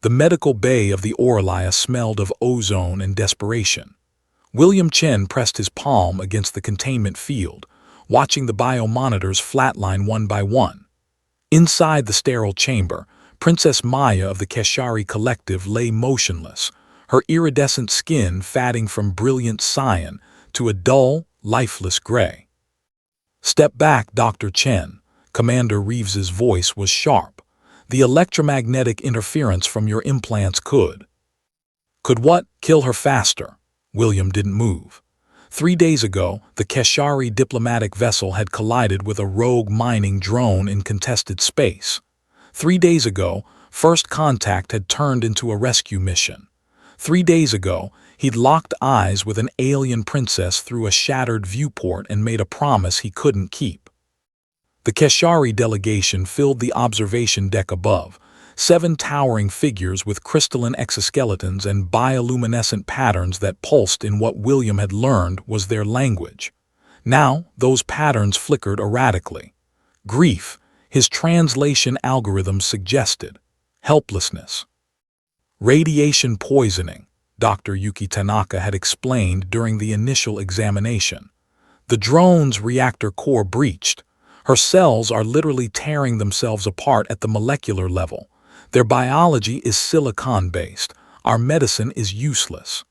The medical bay of the Orlia smelled of ozone and desperation. William Chen pressed his palm against the containment field, watching the biomonitors flatline one by one. Inside the sterile chamber, Princess Maya of the Keshari Collective lay motionless, her iridescent skin fading from brilliant cyan to a dull, lifeless gray. "Step back, Dr. Chen." Commander Reeves's voice was sharp. "The electromagnetic interference from your implants could." "Could what? Kill her faster." William didn't move. 3 days ago, the Keshari diplomatic vessel had collided with a rogue mining drone in contested space. 3 days ago, first contact had turned into a rescue mission. 3 days ago, he'd locked eyes with an alien princess through a shattered viewport and made a promise he couldn't keep. The Keshari delegation filled the observation deck above, 7 towering figures with crystalline exoskeletons and bioluminescent patterns that pulsed in what William had learned was their language. Now, those patterns flickered erratically. Grief, his translation algorithms suggested. Helplessness. Radiation poisoning, Dr. Yuki Tanaka had explained during the initial examination. The drone's reactor core breached. Her cells are literally tearing themselves apart at the molecular level. Their biology is silicon-based. Our medicine is useless.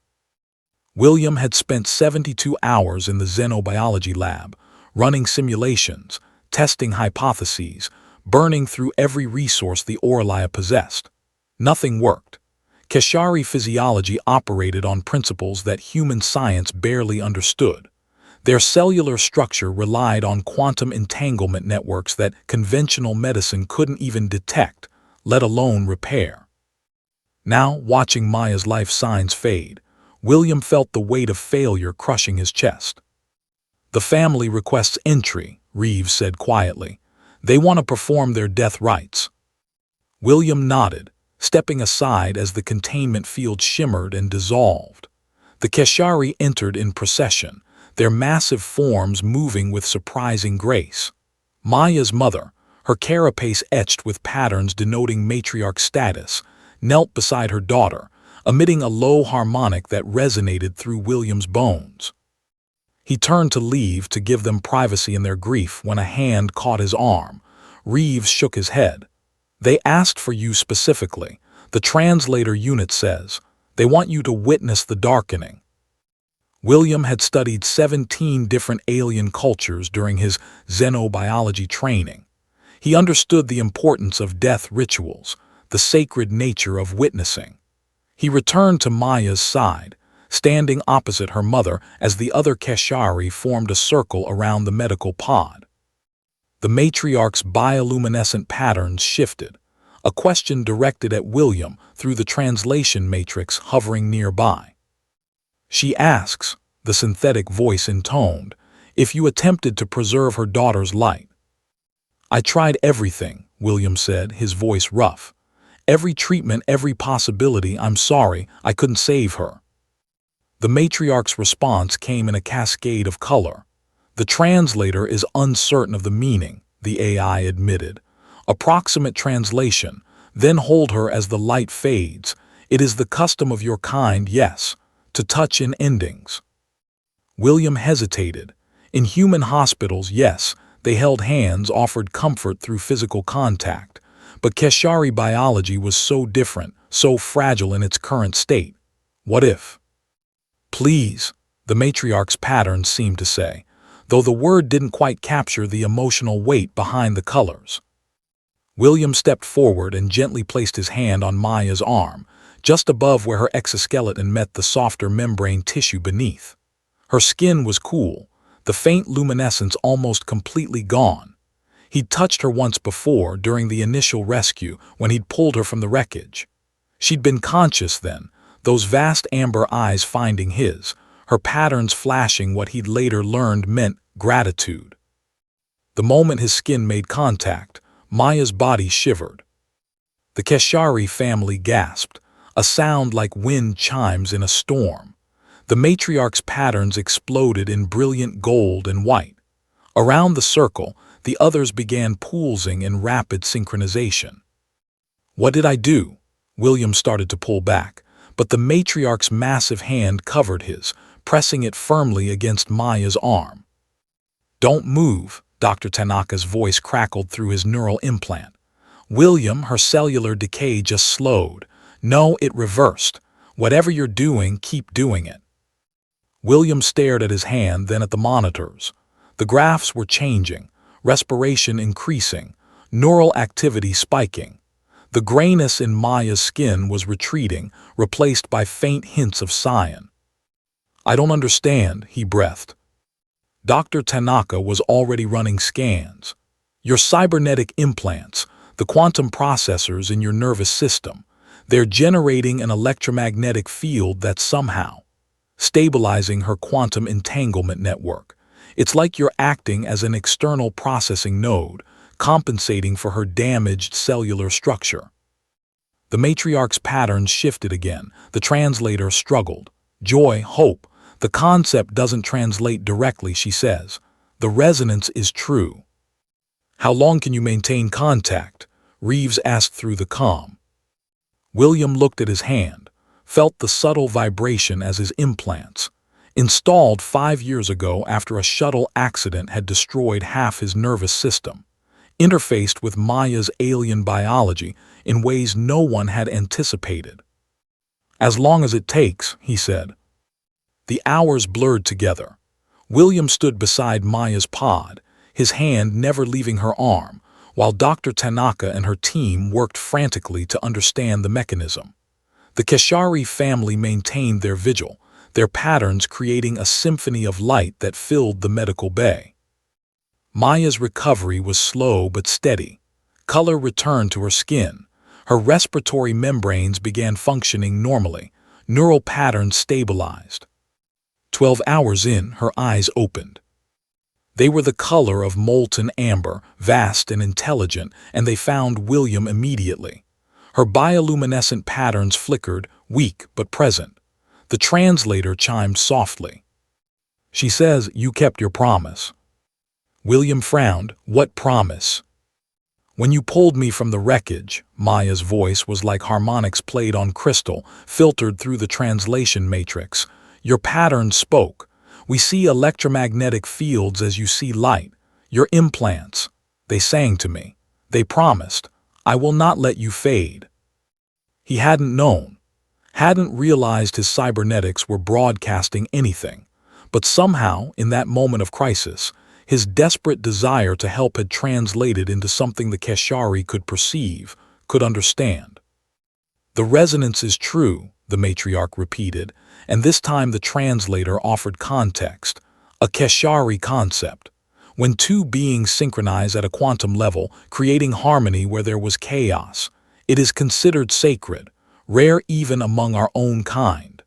William had spent 72 hours in the xenobiology lab, running simulations, testing hypotheses, burning through every resource the Orlia possessed. Nothing worked. Keshari physiology operated on principles that human science barely understood. Their cellular structure relied on quantum entanglement networks that conventional medicine couldn't even detect, let alone repair. Now, watching Maya's life signs fade, William felt the weight of failure crushing his chest. "The family requests entry," Reeves said quietly. "They want to perform their death rites." William nodded, stepping aside as the containment field shimmered and dissolved. The Keshari entered in procession, their massive forms moving with surprising grace. Maya's mother, her carapace etched with patterns denoting matriarch status, knelt beside her daughter, emitting a low harmonic that resonated through William's bones. He turned to leave to give them privacy in their grief when a hand caught his arm. Reeves shook his head. "They asked for you specifically. The translator unit says. They want you to witness the darkening." William had studied 17 different alien cultures during his xenobiology training. He understood the importance of death rituals, the sacred nature of witnessing. He returned to Maya's side, standing opposite her mother as the other Keshari formed a circle around the medical pod. The matriarch's bioluminescent patterns shifted, a question directed at William through the translation matrix hovering nearby. "She asks," the synthetic voice intoned, "if you attempted to preserve her daughter's light." "I tried everything," William said, his voice rough. "Every treatment, every possibility. I'm sorry, I couldn't save her." The matriarch's response came in a cascade of color. "The translator is uncertain of the meaning," the AI admitted. "Approximate translation, then hold her as the light fades. It is the custom of your kind, yes, to touch in endings." William hesitated. In human hospitals, yes, they held hands, offered comfort through physical contact. But Keshari biology was so different, so fragile in its current state. What if? "Please," the matriarch's patterns seemed to say, though the word didn't quite capture the emotional weight behind the colors. William stepped forward and gently placed his hand on Maya's arm, just above where her exoskeleton met the softer membrane tissue beneath. Her skin was cool, the faint luminescence almost completely gone. He'd touched her once before during the initial rescue when he'd pulled her from the wreckage. She'd been conscious then, those vast amber eyes finding his, her patterns flashing what he'd later learned meant gratitude. The moment his skin made contact, Maya's body shivered. The Keshari family gasped, a sound like wind chimes in a storm. The matriarch's patterns exploded in brilliant gold and white. Around the circle, the others began pulsing in rapid synchronization. "What did I do?" William started to pull back, but the matriarch's massive hand covered his, pressing it firmly against Maya's arm. "Don't move," Dr. Tanaka's voice crackled through his neural implant. "William, her cellular decay just slowed. No, it reversed. Whatever you're doing, keep doing it." William stared at his hand, then at the monitors. The graphs were changing, respiration increasing, neural activity spiking. The grayness in Maya's skin was retreating, replaced by faint hints of cyan. "I don't understand," he breathed. Dr. Tanaka was already running scans. "Your cybernetic implants, the quantum processors in your nervous system, they're generating an electromagnetic field that's somehow stabilizing her quantum entanglement network. It's like you're acting as an external processing node, compensating for her damaged cellular structure." The matriarch's patterns shifted again. The translator struggled. "Joy, hope. The concept doesn't translate directly," she says. "The resonance is true." "How long can you maintain contact?" Reeves asked through the comm. William looked at his hand, felt the subtle vibration as his implants, installed 5 years ago after a shuttle accident had destroyed half his nervous system, interfaced with Maya's alien biology in ways no one had anticipated. "As long as it takes," he said. The hours blurred together. William stood beside Maya's pod, his hand never leaving her arm, while Dr. Tanaka and her team worked frantically to understand the mechanism. The Keshari family maintained their vigil, their patterns creating a symphony of light that filled the medical bay. Maya's recovery was slow but steady. Color returned to her skin. Her respiratory membranes began functioning normally. Neural patterns stabilized. 12 hours in, her eyes opened. They were the color of molten amber, vast and intelligent, and they found William immediately. Her bioluminescent patterns flickered, weak but present. The translator chimed softly. "She says you kept your promise." William frowned. "What promise?" "When you pulled me from the wreckage," Maya's voice was like harmonics played on crystal, filtered through the translation matrix. "Your patterns spoke. We see electromagnetic fields as you see light. Your implants, they sang to me. They promised, I will not let you fade." He hadn't known, hadn't realized his cybernetics were broadcasting anything, but somehow, in that moment of crisis, his desperate desire to help had translated into something the Keshari could perceive, could understand. "The resonance is true," the matriarch repeated, and this time the translator offered context, a Keshari concept. When two beings synchronize at a quantum level, creating harmony where there was chaos, it is considered sacred, rare even among our own kind.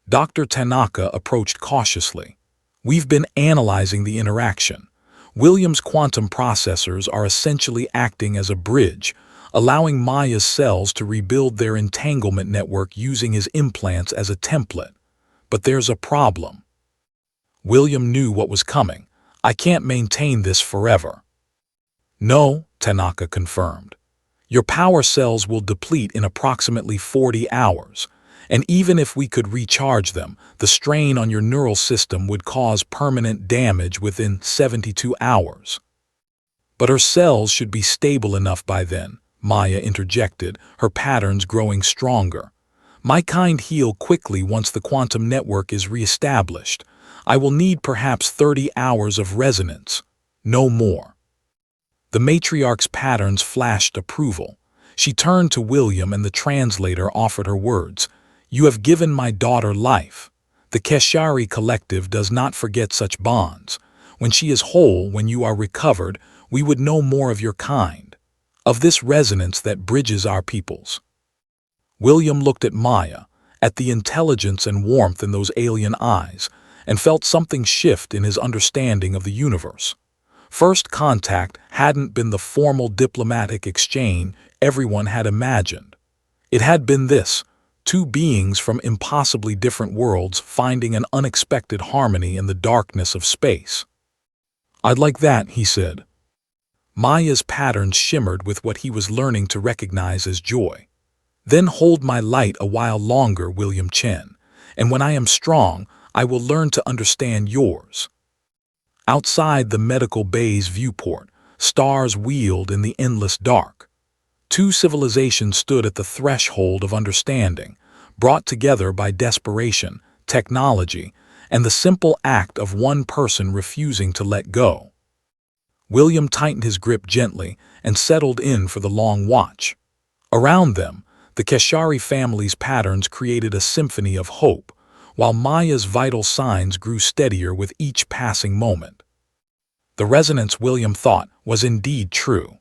Dr. Tanaka approached cautiously. "We've been analyzing the interaction. William's quantum processors are essentially acting as a bridge, allowing Maya's cells to rebuild their entanglement network using his implants as a template. But there's a problem." William knew what was coming. "I can't maintain this forever." "No," Tanaka confirmed. "Your power cells will deplete in approximately 40 hours, and even if we could recharge them, the strain on your neural system would cause permanent damage within 72 hours. "But her cells should be stable enough by then," Maya interjected, her patterns growing stronger. "My kind heal quickly once the quantum network is reestablished. I will need perhaps 30 hours of resonance, no more." The matriarch's patterns flashed approval. She turned to William and the translator offered her words. "You have given my daughter life. The Keshari collective does not forget such bonds. When she is whole, when you are recovered, we would know more of your kind, of this resonance that bridges our peoples." William looked at Maya, at the intelligence and warmth in those alien eyes, and felt something shift in his understanding of the universe. First contact hadn't been the formal diplomatic exchange everyone had imagined. It had been this, two beings from impossibly different worlds finding an unexpected harmony in the darkness of space. "I'd like that," he said. Maya's patterns shimmered with what he was learning to recognize as joy. Then hold my light a while longer, William Chen, and when I am strong, I will learn to understand yours. Outside the medical bay's viewport, stars wheeled in the endless dark. Two civilizations stood at the threshold of understanding, brought together by desperation, technology, and the simple act of one person refusing to let go. William tightened his grip gently and settled in for the long watch. Around them, the Keshari family's patterns created a symphony of hope, while Maya's vital signs grew steadier with each passing moment. The resonance, William thought, was indeed true.